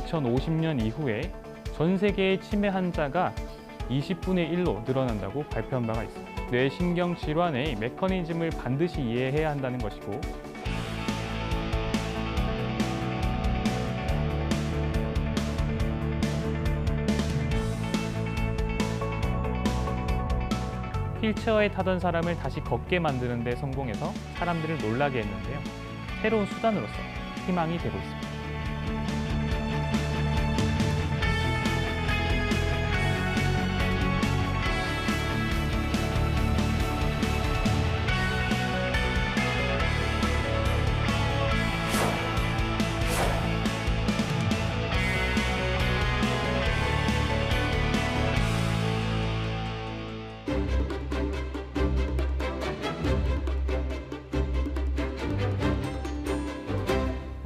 2050년 이후에 전 세계의 치매 환자가 20분의 1로 늘어난다고 발표한 바가 있습니다. 뇌신경 질환의 메커니즘을 반드시 이해해야 한다는 것이고, 휠체어에 타던 사람을 다시 걷게 만드는 데 성공해서 사람들을 놀라게 했는데요. 새로운 수단으로서 희망이 되고 있습니다.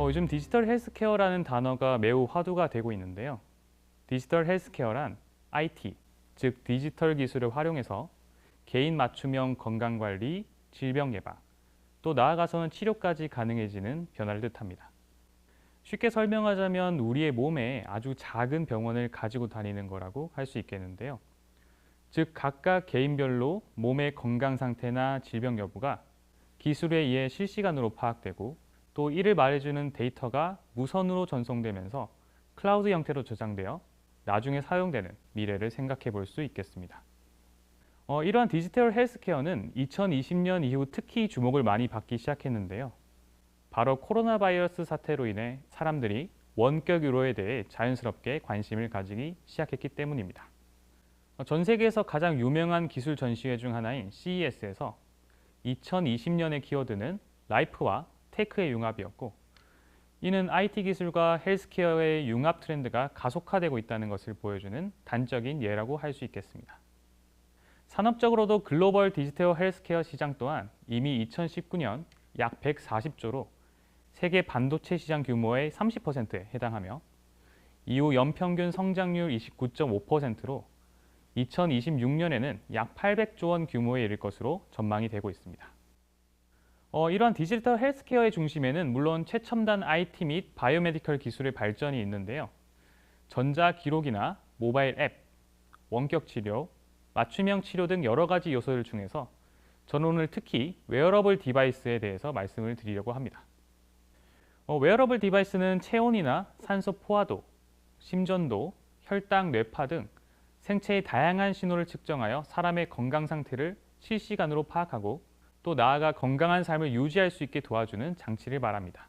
요즘 디지털 헬스케어라는 단어가 매우 화두가 되고 있는데요. 디지털 헬스케어란 IT, 즉 디지털 기술을 활용해서 개인 맞춤형 건강관리, 질병 예방, 또 나아가서는 치료까지 가능해지는 변화를 뜻합니다. 쉽게 설명하자면 우리의 몸에 아주 작은 병원을 가지고 다니는 거라고 할 수 있겠는데요. 즉 각각 개인별로 몸의 건강 상태나 질병 여부가 기술에 의해 실시간으로 파악되고, 또 이를 말해주는 데이터가 무선으로 전송되면서 클라우드 형태로 저장되어 나중에 사용되는 미래를 생각해 볼 수 있겠습니다. 이러한 디지털 헬스케어는 2020년 이후 특히 주목을 많이 받기 시작했는데요. 바로 코로나 바이러스 사태로 인해 사람들이 원격 의료에 대해 자연스럽게 관심을 가지기 시작했기 때문입니다. 전 세계에서 가장 유명한 기술 전시회 중 하나인 CES에서 2020년의 키워드는 라이프와 테크의 융합이었고, 이는 IT 기술과 헬스케어의 융합 트렌드가 가속화되고 있다는 것을 보여주는 단적인 예라고 할 수 있겠습니다. 산업적으로도 글로벌 디지털 헬스케어 시장 또한 이미 2019년 약 140조로 세계 반도체 시장 규모의 30%에 해당하며, 이후 연평균 성장률 29.5%로 2026년에는 약 800조 원 규모에 이를 것으로 전망이 되고 있습니다. 이러한 디지털 헬스케어의 중심에는 물론 최첨단 IT 및 바이오메디컬 기술의 발전이 있는데요. 전자기록이나 모바일 앱, 원격 치료, 맞춤형 치료 등 여러 가지 요소들 중에서 저는 오늘 특히 웨어러블 디바이스에 대해서 말씀을 드리려고 합니다. 웨어러블 디바이스는 체온이나 산소 포화도, 심전도, 혈당, 뇌파 등 생체의 다양한 신호를 측정하여 사람의 건강 상태를 실시간으로 파악하고, 또 나아가 건강한 삶을 유지할 수 있게 도와주는 장치를 말합니다.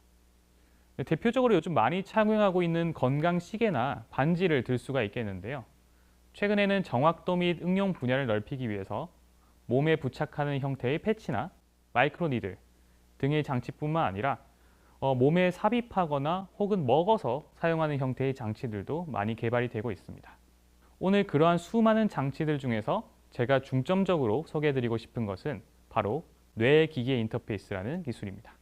대표적으로 요즘 많이 착용하고 있는 건강 시계나 반지를 들 수가 있겠는데요. 최근에는 정확도 및 응용 분야를 넓히기 위해서 몸에 부착하는 형태의 패치나 마이크로니들 등의 장치뿐만 아니라 몸에 삽입하거나 혹은 먹어서 사용하는 형태의 장치들도 많이 개발이 되고 있습니다. 오늘 그러한 수많은 장치들 중에서 제가 중점적으로 소개해드리고 싶은 것은 바로 뇌기계 인터페이스라는 기술입니다.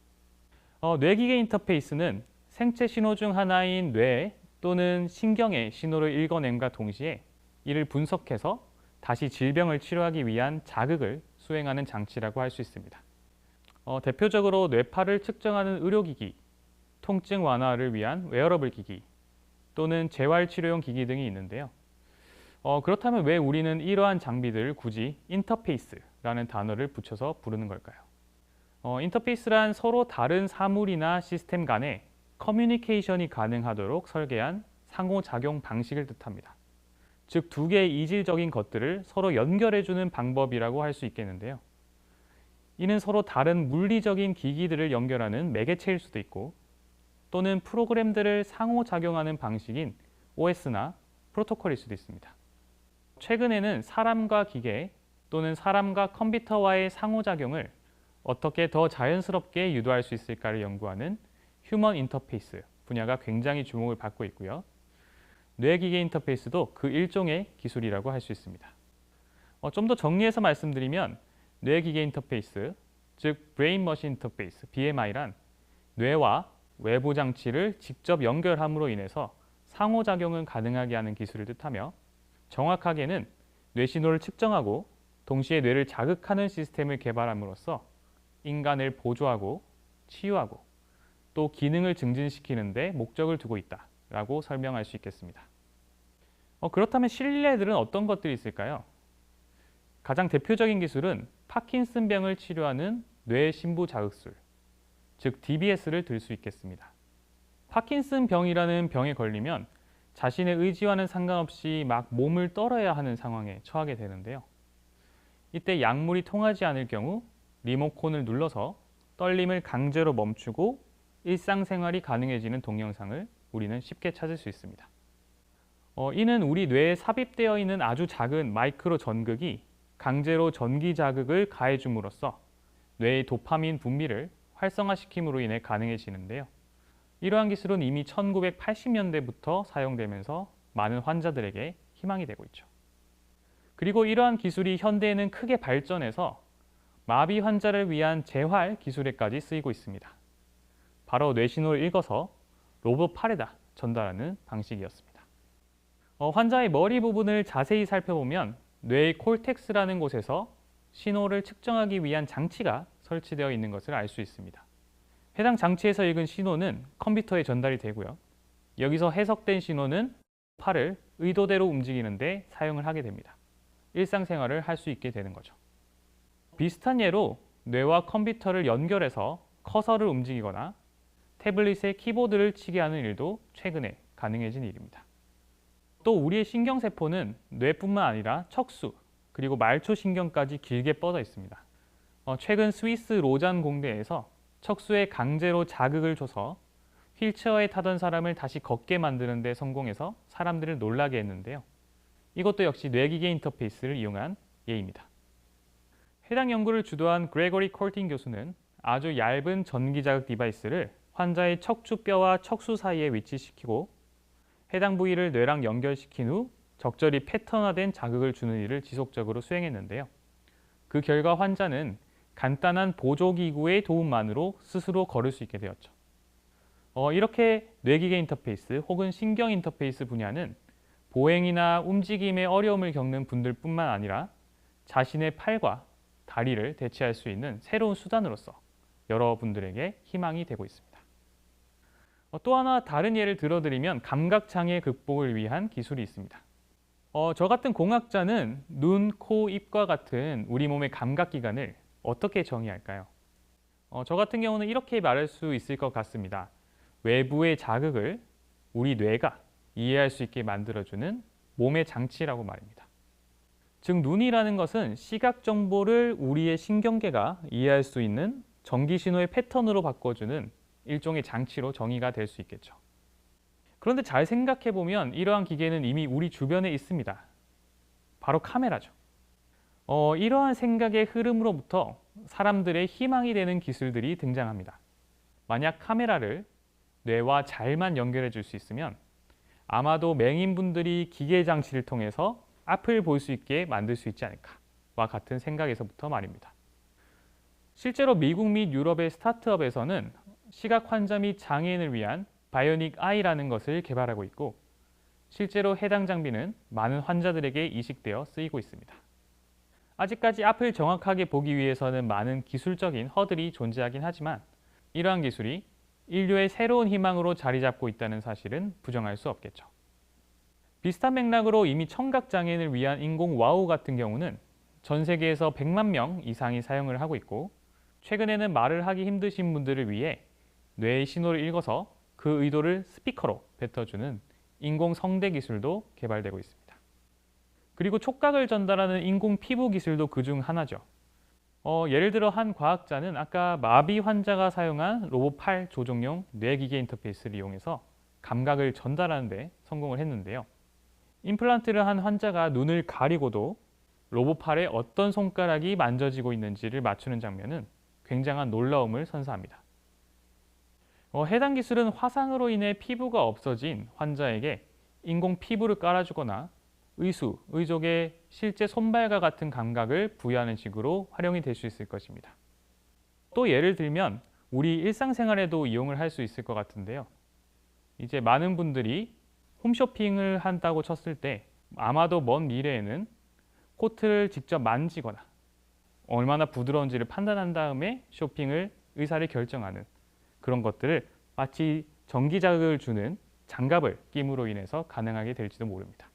뇌기계 인터페이스는 생체 신호 중 하나인 뇌 또는 신경의 신호를 읽어냄과 동시에 이를 분석해서 다시 질병을 치료하기 위한 자극을 수행하는 장치라고 할 수 있습니다. 대표적으로 뇌파를 측정하는 의료기기, 통증 완화를 위한 웨어러블 기기, 또는 재활치료용 기기 등이 있는데요. 그렇다면 왜 우리는 이러한 장비들을 굳이 인터페이스라는 단어를 붙여서 부르는 걸까요? 인터페이스란 서로 다른 사물이나 시스템 간에 커뮤니케이션이 가능하도록 설계한 상호작용 방식을 뜻합니다. 즉, 두 개의 이질적인 것들을 서로 연결해주는 방법이라고 할 수 있겠는데요. 이는 서로 다른 물리적인 기기들을 연결하는 매개체일 수도 있고, 또는 프로그램들을 상호작용하는 방식인 OS나 프로토콜일 수도 있습니다. 최근에는 사람과 기계 또는 사람과 컴퓨터와의 상호작용을 어떻게 더 자연스럽게 유도할 수 있을까를 연구하는 휴먼 인터페이스 분야가 굉장히 주목을 받고 있고요. 뇌기계 인터페이스도 그 일종의 기술이라고 할 수 있습니다. 좀 더 정리해서 말씀드리면 뇌기계 인터페이스, 즉 브레인 머신 인터페이스 (BMI란) 뇌와 외부 장치를 직접 연결함으로 인해서 상호작용을 가능하게 하는 기술을 뜻하며, 정확하게는 뇌신호를 측정하고 동시에 뇌를 자극하는 시스템을 개발함으로써 인간을 보조하고 치유하고 또 기능을 증진시키는 데 목적을 두고 있다 라고 설명할 수 있겠습니다. 그렇다면 신뢰들은 어떤 것들이 있을까요? 가장 대표적인 기술은 파킨슨병을 치료하는 뇌신부 자극술, 즉 DBS를 들 수 있겠습니다. 파킨슨병이라는 병에 걸리면 자신의 의지와는 상관없이 막 몸을 떨어야 하는 상황에 처하게 되는데요. 이때 약물이 통하지 않을 경우 리모컨을 눌러서 떨림을 강제로 멈추고 일상생활이 가능해지는 동영상을 우리는 쉽게 찾을 수 있습니다. 이는 우리 뇌에 삽입되어 있는 아주 작은 마이크로 전극이 강제로 전기 자극을 가해줌으로써 뇌의 도파민 분비를 활성화시킴으로 인해 가능해지는데요. 이러한 기술은 이미 1980년대부터 사용되면서 많은 환자들에게 희망이 되고 있죠. 그리고 이러한 기술이 현대에는 크게 발전해서 마비 환자를 위한 재활 기술에까지 쓰이고 있습니다. 바로 뇌신호를 읽어서 로봇 팔에다 전달하는 방식이었습니다. 환자의 머리 부분을 자세히 살펴보면 뇌의 콜텍스라는 곳에서 신호를 측정하기 위한 장치가 설치되어 있는 것을 알 수 있습니다. 해당 장치에서 읽은 신호는 컴퓨터에 전달이 되고요. 여기서 해석된 신호는 팔을 의도대로 움직이는 데 사용을 하게 됩니다. 일상생활을 할 수 있게 되는 거죠. 비슷한 예로 뇌와 컴퓨터를 연결해서 커서를 움직이거나 태블릿의 키보드를 치게 하는 일도 최근에 가능해진 일입니다. 또 우리의 신경세포는 뇌뿐만 아니라 척수, 그리고 말초신경까지 길게 뻗어 있습니다. 최근 스위스 로잔 공대에서 척수에 강제로 자극을 줘서 휠체어에 타던 사람을 다시 걷게 만드는 데 성공해서 사람들을 놀라게 했는데요. 이것도 역시 뇌기계 인터페이스를 이용한 예입니다. 해당 연구를 주도한 그레고리 콜틴 교수는 아주 얇은 전기자극 디바이스를 환자의 척추뼈와 척수 사이에 위치시키고 해당 부위를 뇌랑 연결시킨 후 적절히 패턴화된 자극을 주는 일을 지속적으로 수행했는데요. 그 결과 환자는 간단한 보조기구의 도움만으로 스스로 걸을 수 있게 되었죠. 이렇게 뇌기계 인터페이스 혹은 신경 인터페이스 분야는 보행이나 움직임에 어려움을 겪는 분들뿐만 아니라 자신의 팔과 다리를 대체할 수 있는 새로운 수단으로서 여러분들에게 희망이 되고 있습니다. 또 하나 다른 예를 들어드리면 감각장애 극복을 위한 기술이 있습니다. 저 같은 공학자는 눈, 코, 입과 같은 우리 몸의 감각기관을 어떻게 정의할까요? 저 같은 경우는 이렇게 말할 수 있을 것 같습니다. 외부의 자극을 우리 뇌가 이해할 수 있게 만들어주는 몸의 장치라고 말입니다. 즉 눈이라는 것은 시각 정보를 우리의 신경계가 이해할 수 있는 전기 신호의 패턴으로 바꿔주는 일종의 장치로 정의가 될 수 있겠죠. 그런데 잘 생각해 보면 이러한 기계는 이미 우리 주변에 있습니다. 바로 카메라죠. 이러한 생각의 흐름으로부터 사람들의 희망이 되는 기술들이 등장합니다. 만약 카메라를 뇌와 잘만 연결해 줄 수 있으면 아마도 맹인분들이 기계 장치를 통해서 앞을 볼 수 있게 만들 수 있지 않을까와 같은 생각에서부터 말입니다. 실제로 미국 및 유럽의 스타트업에서는 시각 환자 및 장애인을 위한 바이오닉 아이라는 것을 개발하고 있고 실제로 해당 장비는 많은 환자들에게 이식되어 쓰이고 있습니다. 아직까지 앞을 정확하게 보기 위해서는 많은 기술적인 허들이 존재하긴 하지만 이러한 기술이 인류의 새로운 희망으로 자리 잡고 있다는 사실은 부정할 수 없겠죠. 비슷한 맥락으로 이미 청각장애인을 위한 인공 와우 같은 경우는 전 세계에서 100만 명 이상이 사용을 하고 있고 최근에는 말을 하기 힘드신 분들을 위해 뇌의 신호를 읽어서 그 의도를 스피커로 뱉어주는 인공 성대 기술도 개발되고 있습니다. 그리고 촉각을 전달하는 인공 피부 기술도 그중 하나죠. 예를 들어 한 과학자는 아까 마비 환자가 사용한 로봇 팔 조종용 뇌기계 인터페이스를 이용해서 감각을 전달하는 데 성공을 했는데요. 임플란트를 한 환자가 눈을 가리고도 로봇 팔에 어떤 손가락이 만져지고 있는지를 맞추는 장면은 굉장한 놀라움을 선사합니다. 해당 기술은 화상으로 인해 피부가 없어진 환자에게 인공 피부를 깔아주거나 의수, 의족의 실제 손발과 같은 감각을 부여하는 식으로 활용이 될 수 있을 것입니다. 또 예를 들면 우리 일상생활에도 이용을 할 수 있을 것 같은데요. 이제 많은 분들이 홈쇼핑을 한다고 쳤을 때 아마도 먼 미래에는 코트를 직접 만지거나 얼마나 부드러운지를 판단한 다음에 의사를 결정하는 그런 것들을 마치 전기 자극을 주는 장갑을 끼므로 인해서 가능하게 될지도 모릅니다.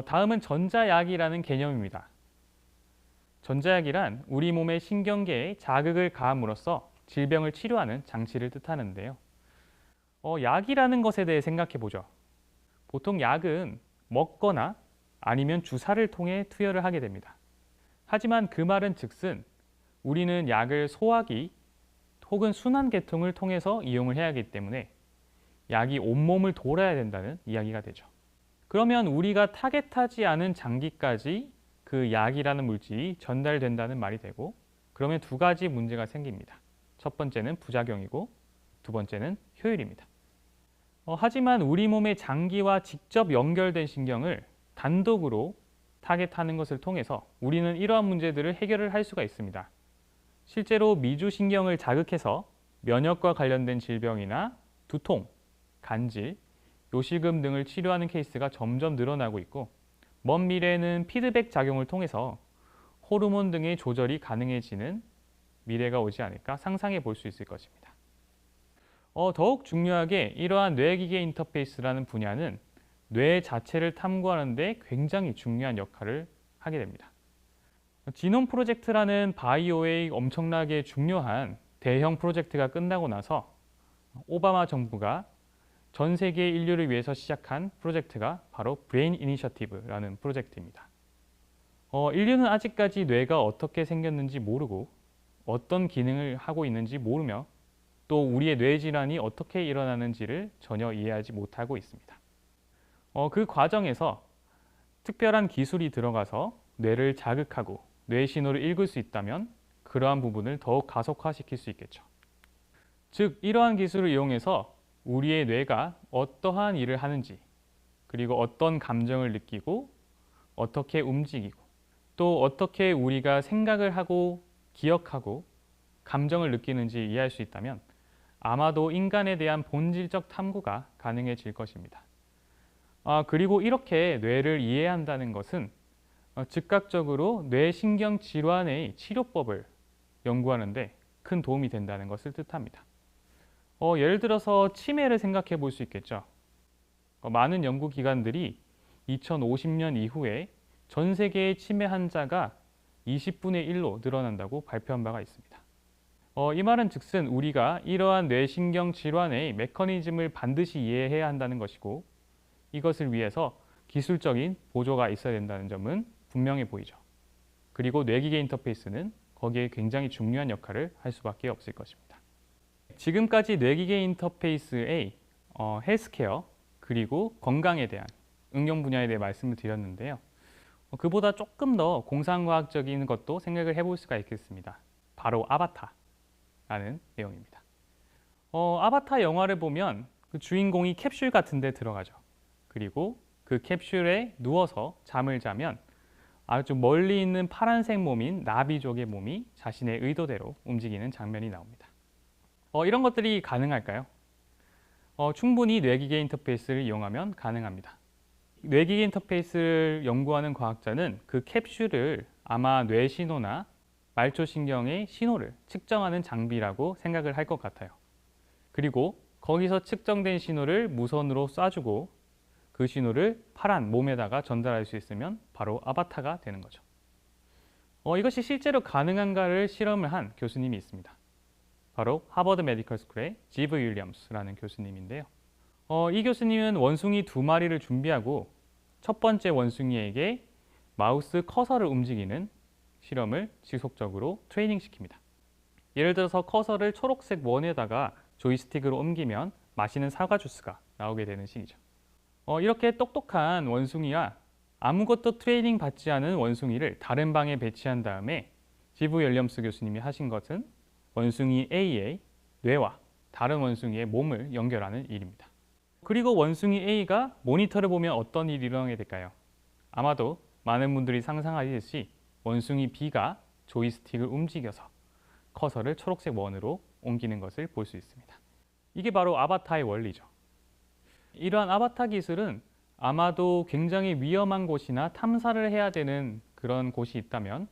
다음은 전자약이라는 개념입니다. 전자약이란 우리 몸의 신경계에 자극을 가함으로써 질병을 치료하는 장치를 뜻하는데요. 약이라는 것에 대해 생각해 보죠. 보통 약은 먹거나 아니면 주사를 통해 투여를 하게 됩니다. 하지만 그 말은 즉슨 우리는 약을 소화기 혹은 순환계통을 통해서 이용을 해야 하기 때문에 약이 온몸을 돌아야 된다는 이야기가 되죠. 그러면 우리가 타겟하지 않은 장기까지 그 약이라는 물질이 전달된다는 말이 되고, 그러면 두 가지 문제가 생깁니다. 첫 번째는 부작용이고 두 번째는 효율입니다. 하지만 우리 몸의 장기와 직접 연결된 신경을 단독으로 타겟하는 것을 통해서 우리는 이러한 문제들을 해결을 할 수가 있습니다. 실제로 미주신경을 자극해서 면역과 관련된 질병이나 두통, 간질, 요실금 등을 치료하는 케이스가 점점 늘어나고 있고, 먼 미래에는 피드백 작용을 통해서 호르몬 등의 조절이 가능해지는 미래가 오지 않을까 상상해 볼 수 있을 것입니다. 더욱 중요하게 이러한 뇌기계 인터페이스라는 분야는 뇌 자체를 탐구하는 데 굉장히 중요한 역할을 하게 됩니다. 지놈 프로젝트라는 바이오의 엄청나게 중요한 대형 프로젝트가 끝나고 나서 오바마 정부가 전 세계 인류를 위해서 시작한 프로젝트가 바로 브레인 이니셔티브라는 프로젝트입니다. 인류는 아직까지 뇌가 어떻게 생겼는지 모르고 어떤 기능을 하고 있는지 모르며 또 우리의 뇌 질환이 어떻게 일어나는지를 전혀 이해하지 못하고 있습니다. 그 과정에서 특별한 기술이 들어가서 뇌를 자극하고 뇌 신호를 읽을 수 있다면 그러한 부분을 더욱 가속화시킬 수 있겠죠. 즉, 이러한 기술을 이용해서 우리의 뇌가 어떠한 일을 하는지, 그리고 어떤 감정을 느끼고 어떻게 움직이고 또 어떻게 우리가 생각을 하고 기억하고 감정을 느끼는지 이해할 수 있다면 아마도 인간에 대한 본질적 탐구가 가능해질 것입니다. 그리고 이렇게 뇌를 이해한다는 것은 즉각적으로 뇌신경 질환의 치료법을 연구하는 데 큰 도움이 된다는 것을 뜻합니다. 예를 들어서 치매를 생각해 볼 수 있겠죠. 많은 연구기관들이 2050년 이후에 전 세계의 치매 환자가 20분의 1로 늘어난다고 발표한 바가 있습니다. 이 말은 즉슨 우리가 이러한 뇌신경 질환의 메커니즘을 반드시 이해해야 한다는 것이고, 이것을 위해서 기술적인 보조가 있어야 된다는 점은 분명해 보이죠. 그리고 뇌기계 인터페이스는 거기에 굉장히 중요한 역할을 할 수밖에 없을 것입니다. 지금까지 뇌기계 인터페이스의 헬스케어 그리고 건강에 대한 응용 분야에 대해 말씀을 드렸는데요. 그보다 조금 더 공상과학적인 것도 생각을 해볼 수가 있겠습니다. 바로 아바타라는 내용입니다. 아바타 영화를 보면 그 주인공이 캡슐 같은 데 들어가죠. 그리고 그 캡슐에 누워서 잠을 자면 아주 멀리 있는 파란색 몸인 나비족의 몸이 자신의 의도대로 움직이는 장면이 나옵니다. 이런 것들이 가능할까요? 충분히 뇌기계 인터페이스를 이용하면 가능합니다. 뇌기계 인터페이스를 연구하는 과학자는 그 캡슐을 아마 뇌신호나 말초신경의 신호를 측정하는 장비라고 생각을 할 것 같아요. 그리고 거기서 측정된 신호를 무선으로 쏴주고 그 신호를 파란 몸에다가 전달할 수 있으면 바로 아바타가 되는 거죠. 이것이 실제로 가능한가를 실험을 한 교수님이 있습니다. 바로 하버드 메디컬 스쿨의 지브 윌리엄스라는 교수님인데요. 이 교수님은 원숭이 2마리를 준비하고 첫 번째 원숭이에게 마우스 커서를 움직이는 실험을 지속적으로 트레이닝 시킵니다. 예를 들어서 커서를 초록색 원에다가 조이스틱으로 옮기면 마시는 사과 주스가 나오게 되는 식이죠. 이렇게 똑똑한 원숭이와 아무것도 트레이닝 받지 않은 원숭이를 다른 방에 배치한 다음에 지브 윌리엄스 교수님이 하신 것은 원숭이 A의 뇌와 다른 원숭이의 몸을 연결하는 일입니다. 그리고 원숭이 A가 모니터를 보면 어떤 일이 일어나게 될까요? 아마도 많은 분들이 상상하시듯이 원숭이 B가 조이스틱을 움직여서 커서를 초록색 원으로 옮기는 것을 볼 수 있습니다. 이게 바로 아바타의 원리죠. 이러한 아바타 기술은 아마도 굉장히 위험한 곳이나 탐사를 해야 되는 그런 곳이 있다면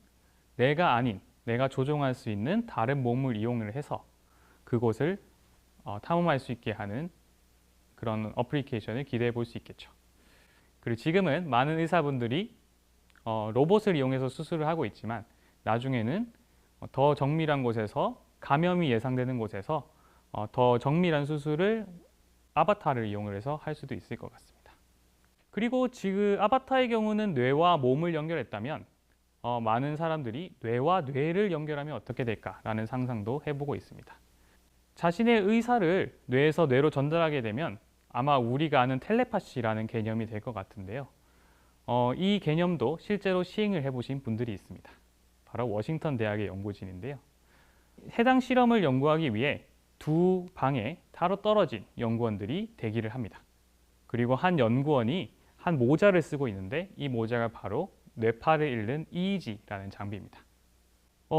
내가 아닌, 내가 조종할 수 있는 다른 몸을 이용을 해서 그곳을 탐험할 수 있게 하는 그런 어플리케이션을 기대해 볼 수 있겠죠. 그리고 지금은 많은 의사분들이 로봇을 이용해서 수술을 하고 있지만 나중에는 더 정밀한 곳에서 감염이 예상되는 곳에서 더 정밀한 수술을 아바타를 이용해서 할 수도 있을 것 같습니다. 그리고 지금 아바타의 경우는 뇌와 몸을 연결했다면 많은 사람들이 뇌와 뇌를 연결하면 어떻게 될까라는 상상도 해보고 있습니다. 자신의 의사를 뇌에서 뇌로 전달하게 되면 아마 우리가 아는 텔레파시라는 개념이 될 것 같은데요. 이 개념도 실제로 시행을 해보신 분들이 있습니다. 바로 워싱턴 대학의 연구진인데요. 해당 실험을 연구하기 위해 두 방에 따로 떨어진 연구원들이 대기를 합니다. 그리고 한 연구원이 한 모자를 쓰고 있는데 이 모자가 바로 뇌파를 읽는 EEG라는 장비입니다.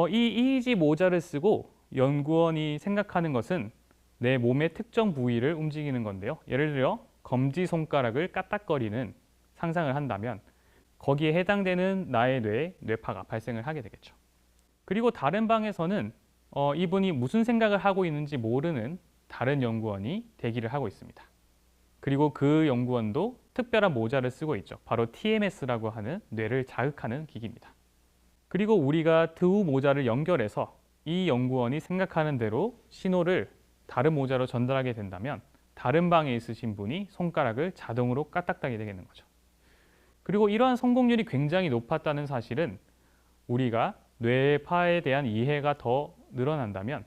이 EEG 모자를 쓰고 연구원이 생각하는 것은 내 몸의 특정 부위를 움직이는 건데요. 예를 들어 검지손가락을 까딱거리는 상상을 한다면 거기에 해당되는 나의 뇌에 뇌파가 발생을 하게 되겠죠. 그리고 다른 방에서는 이분이 무슨 생각을 하고 있는지 모르는 다른 연구원이 대기를 하고 있습니다. 그리고 그 연구원도 특별한 모자를 쓰고 있죠. 바로 TMS라고 하는 뇌를 자극하는 기기입니다. 그리고 우리가 두 모자를 연결해서 이 연구원이 생각하는 대로 신호를 다른 모자로 전달하게 된다면 다른 방에 있으신 분이 손가락을 자동으로 까딱하게 되는 거죠. 그리고 이러한 성공률이 굉장히 높았다는 사실은 우리가 뇌파에 대한 이해가 더 늘어난다면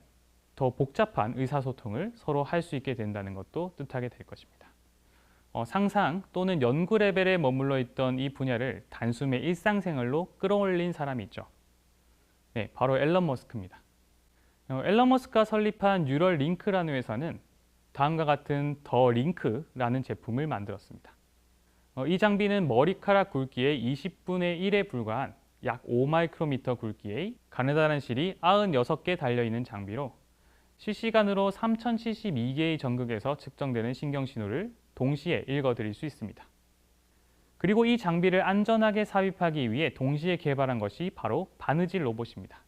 더 복잡한 의사소통을 서로 할 수 있게 된다는 것도 뜻하게 될 것입니다. 상상 또는 연구 레벨에 머물러 있던 이 분야를 단숨에 일상생활로 끌어올린 사람이 있죠. 네, 바로 앨런 머스크입니다. 앨런 머스크가 설립한 뉴럴링크라는 회사는 다음과 같은 더 링크라는 제품을 만들었습니다. 이 장비는 머리카락 굵기의 20분의 1에 불과한 약 5마이크로미터 굵기의 가느다란 실이 96개 달려있는 장비로 실시간으로 3072개의 전극에서 측정되는 신경신호를 동시에 읽어드릴 수 있습니다. 그리고 이 장비를 안전하게 삽입하기 위해 동시에 개발한 것이 바로 바느질 로봇입니다.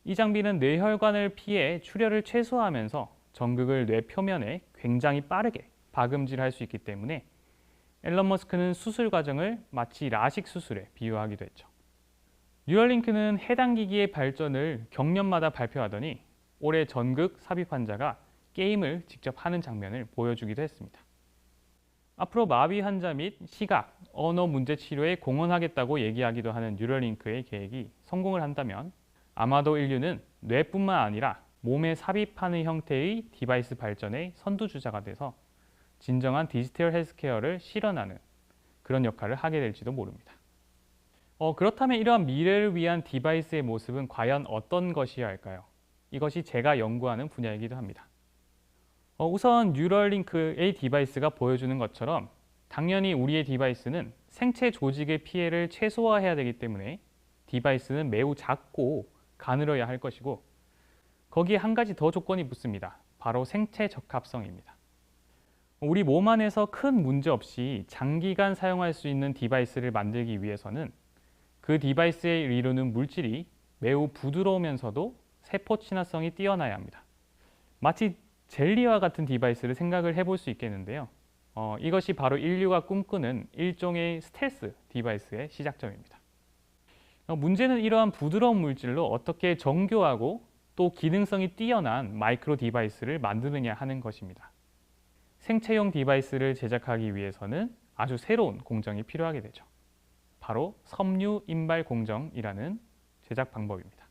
이 장비는 뇌혈관을 피해 출혈을 최소화하면서 전극을 뇌 표면에 굉장히 빠르게 박음질할 수 있기 때문에 앨런 머스크는 수술 과정을 마치 라식 수술에 비유하기도 했죠. 뉴럴링크는 해당 기기의 발전을 경년마다 발표하더니 올해 전극 삽입 환자가 게임을 직접 하는 장면을 보여주기도 했습니다. 앞으로 마비 환자 및 시각, 언어 문제 치료에 공헌하겠다고 얘기하기도 하는 뉴럴링크의 계획이 성공을 한다면 아마도 인류는 뇌뿐만 아니라 몸에 삽입하는 형태의 디바이스 발전의 선두주자가 돼서 진정한 디지털 헬스케어를 실현하는 그런 역할을 하게 될지도 모릅니다. 그렇다면 이러한 미래를 위한 디바이스의 모습은 과연 어떤 것이어야 할까요? 이것이 제가 연구하는 분야이기도 합니다. 우선 뉴럴링크의 디바이스가 보여주는 것처럼 당연히 우리의 디바이스는 생체 조직의 피해를 최소화해야 되기 때문에 디바이스는 매우 작고 가늘어야 할 것이고 거기에 한 가지 더 조건이 붙습니다. 바로 생체 적합성입니다. 우리 몸 안에서 큰 문제 없이 장기간 사용할 수 있는 디바이스를 만들기 위해서는 그 디바이스에 이루는 물질이 매우 부드러우면서도 세포 친화성이 뛰어나야 합니다. 마치 젤리와 같은 디바이스를 생각을 해볼 수 있겠는데요. 이것이 바로 인류가 꿈꾸는 일종의 스텔스 디바이스의 시작점입니다. 문제는 이러한 부드러운 물질로 어떻게 정교하고 또 기능성이 뛰어난 마이크로 디바이스를 만드느냐 하는 것입니다. 생체용 디바이스를 제작하기 위해서는 아주 새로운 공정이 필요하게 되죠. 바로 섬유 인발 공정이라는 제작 방법입니다.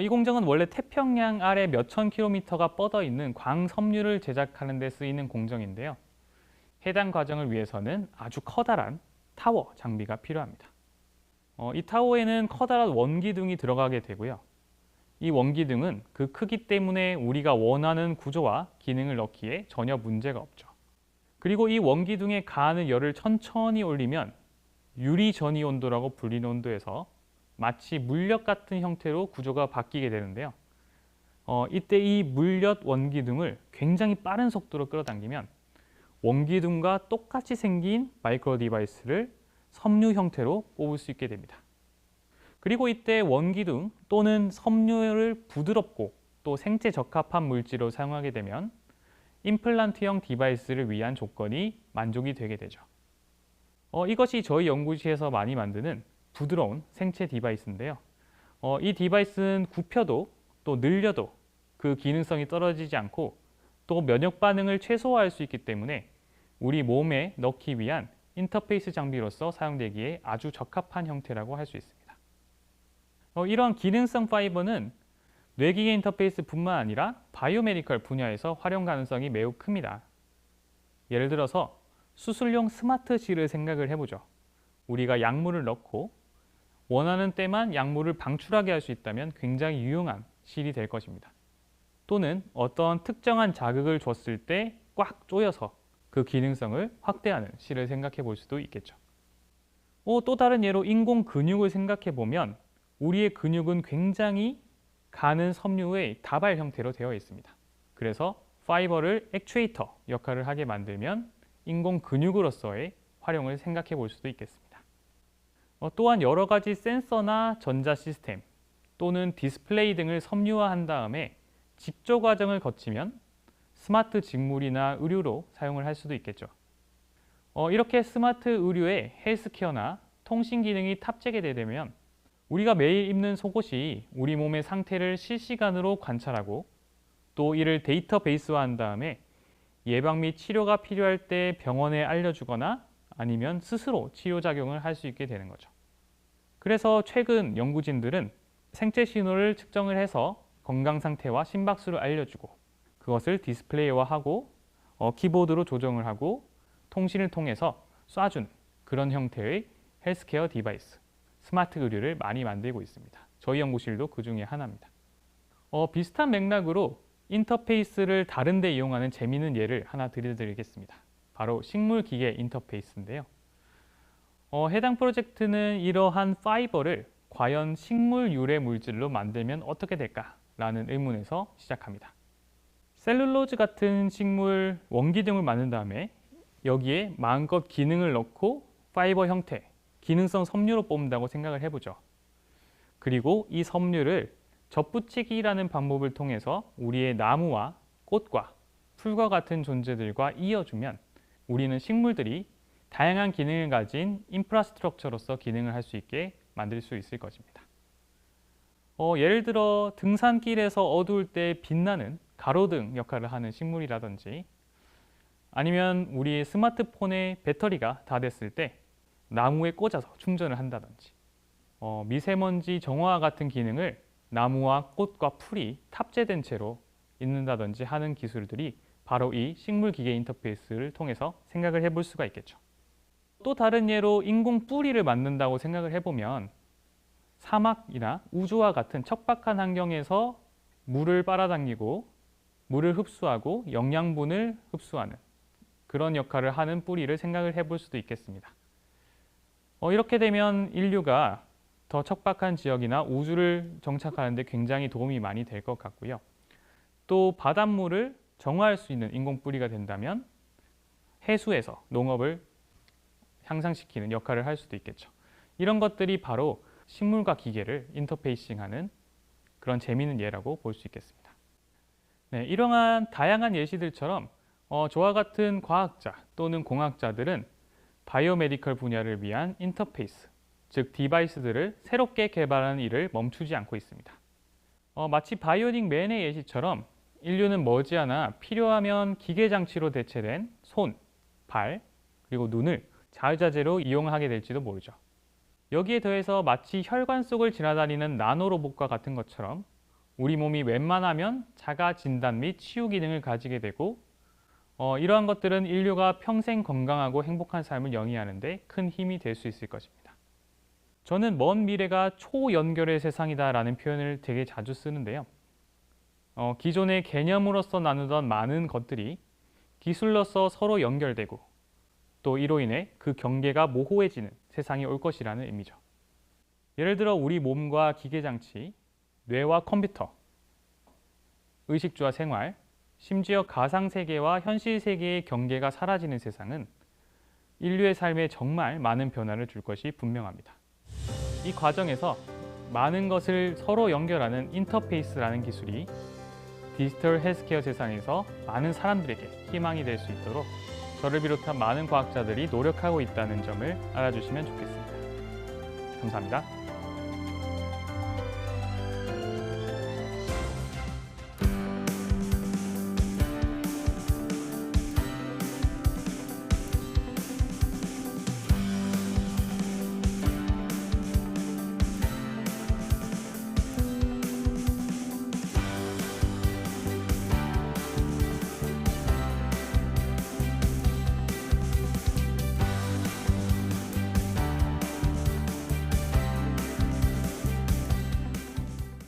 이 공정은 원래 태평양 아래 몇천 킬로미터가 뻗어 있는 광섬유를 제작하는 데 쓰이는 공정인데요. 해당 과정을 위해서는 아주 커다란 타워 장비가 필요합니다. 이 타워에는 커다란 원기둥이 들어가게 되고요. 이 원기둥은 그 크기 때문에 우리가 원하는 구조와 기능을 넣기에 전혀 문제가 없죠. 그리고 이 원기둥에 가하는 열을 천천히 올리면 유리전이 온도라고 불리는 온도에서 마치 물엿 같은 형태로 구조가 바뀌게 되는데요. 이때 이 물엿 원기둥을 굉장히 빠른 속도로 끌어당기면 원기둥과 똑같이 생긴 마이크로 디바이스를 섬유 형태로 뽑을 수 있게 됩니다. 그리고 이때 원기둥 또는 섬유를 부드럽고 또 생체 적합한 물질로 사용하게 되면 임플란트형 디바이스를 위한 조건이 만족이 되게 되죠. 이것이 저희 연구실에서 많이 만드는 부드러운 생체 디바이스인데요. 이 디바이스는 굽혀도 또 늘려도 그 기능성이 떨어지지 않고 또 면역 반응을 최소화할 수 있기 때문에 우리 몸에 넣기 위한 인터페이스 장비로서 사용되기에 아주 적합한 형태라고 할 수 있습니다. 이런 기능성 파이버는 뇌기계 인터페이스뿐만 아니라 바이오메디컬 분야에서 활용 가능성이 매우 큽니다. 예를 들어서 수술용 스마트실을 생각을 해보죠. 우리가 약물을 넣고 원하는 때만 약물을 방출하게 할 수 있다면 굉장히 유용한 실이 될 것입니다. 또는 어떤 특정한 자극을 줬을 때 꽉 조여서 그 기능성을 확대하는 실을 생각해 볼 수도 있겠죠. 또 다른 예로 인공 근육을 생각해 보면 우리의 근육은 굉장히 가는 섬유의 다발 형태로 되어 있습니다. 그래서 파이버를 액추에이터 역할을 하게 만들면 인공 근육으로서의 활용을 생각해 볼 수도 있겠습니다. 또한 여러 가지 센서나 전자 시스템 또는 디스플레이 등을 섬유화한 다음에 집조 과정을 거치면 스마트 직물이나 의류로 사용을 할 수도 있겠죠. 이렇게 스마트 의류에 헬스케어나 통신 기능이 탑재게 되면 우리가 매일 입는 속옷이 우리 몸의 상태를 실시간으로 관찰하고 또 이를 데이터베이스화한 다음에 예방 및 치료가 필요할 때 병원에 알려주거나 아니면 스스로 치료작용을 할 수 있게 되는 거죠. 그래서 최근 연구진들은 생체 신호를 측정을 해서 건강 상태와 심박수를 알려주고 그것을 디스플레이화하고 키보드로 조정을 하고 통신을 통해서 쏴준 그런 형태의 헬스케어 디바이스, 스마트 의류를 많이 만들고 있습니다. 저희 연구실도 그 중에 하나입니다. 비슷한 맥락으로 인터페이스를 다른 데 이용하는 재미있는 예를 하나 드리겠습니다. 바로 식물기계 인터페이스인데요. 해당 프로젝트는 이러한 파이버를 과연 식물 유래 물질로 만들면 어떻게 될까라는 의문에서 시작합니다. 셀룰로즈 같은 식물 원기 등을 만든 다음에 여기에 마음껏 기능을 넣고 파이버 형태, 기능성 섬유로 뽑는다고 생각을 해보죠. 그리고 이 섬유를 접붙이기라는 방법을 통해서 우리의 나무와 꽃과 풀과 같은 존재들과 이어주면 우리는 식물들이 다양한 기능을 가진 인프라스트럭처로서 기능을 할 수 있게 만들 수 있을 것입니다. 예를 들어 등산길에서 어두울 때 빛나는 가로등 역할을 하는 식물이라든지 아니면 우리 스마트폰의 배터리가 다 됐을 때 나무에 꽂아서 충전을 한다든지 미세먼지 정화 같은 기능을 나무와 꽃과 풀이 탑재된 채로 있는다든지 하는 기술들이 바로 이 식물기계 인터페이스를 통해서 생각을 해볼 수가 있겠죠. 또 다른 예로 인공 뿌리를 만든다고 생각을 해보면 사막이나 우주와 같은 척박한 환경에서 물을 빨아당기고 물을 흡수하고 영양분을 흡수하는 그런 역할을 하는 뿌리를 생각을 해볼 수도 있겠습니다. 이렇게 되면 인류가 더 척박한 지역이나 우주를 정착하는 데 굉장히 도움이 많이 될 것 같고요. 또 바닷물을 정화할 수 있는 인공 뿌리가 된다면 해수에서 농업을 향상시키는 역할을 할 수도 있겠죠. 이런 것들이 바로 식물과 기계를 인터페이싱하는 그런 재미있는 예라고 볼 수 있겠습니다. 네, 이러한 다양한 예시들처럼 저와 같은 과학자 또는 공학자들은 바이오메디컬 분야를 위한 인터페이스, 즉 디바이스들을 새롭게 개발하는 일을 멈추지 않고 있습니다. 마치 바이오닉 맨의 예시처럼 인류는 머지않아 필요하면 기계 장치로 대체된 손, 발, 그리고 눈을 자유자재로 이용하게 될지도 모르죠. 여기에 더해서 마치 혈관 속을 지나다니는 나노로봇과 같은 것처럼 우리 몸이 웬만하면 자가 진단 및 치유 기능을 가지게 되고 이러한 것들은 인류가 평생 건강하고 행복한 삶을 영위하는 데 큰 힘이 될 수 있을 것입니다. 저는 먼 미래가 초연결의 세상이다 라는 표현을 되게 자주 쓰는데요. 기존의 개념으로서 나누던 많은 것들이 기술로서 서로 연결되고 또 이로 인해 그 경계가 모호해지는 세상이 올 것이라는 의미죠. 예를 들어 우리 몸과 기계장치, 뇌와 컴퓨터, 의식주와 생활, 심지어 가상세계와 현실세계의 경계가 사라지는 세상은 인류의 삶에 정말 많은 변화를 줄 것이 분명합니다. 이 과정에서 많은 것을 서로 연결하는 인터페이스라는 기술이 디지털 헬스케어 세상에서 많은 사람들에게 희망이 될 수 있도록 저를 비롯한 많은 과학자들이 노력하고 있다는 점을 알아주시면 좋겠습니다. 감사합니다.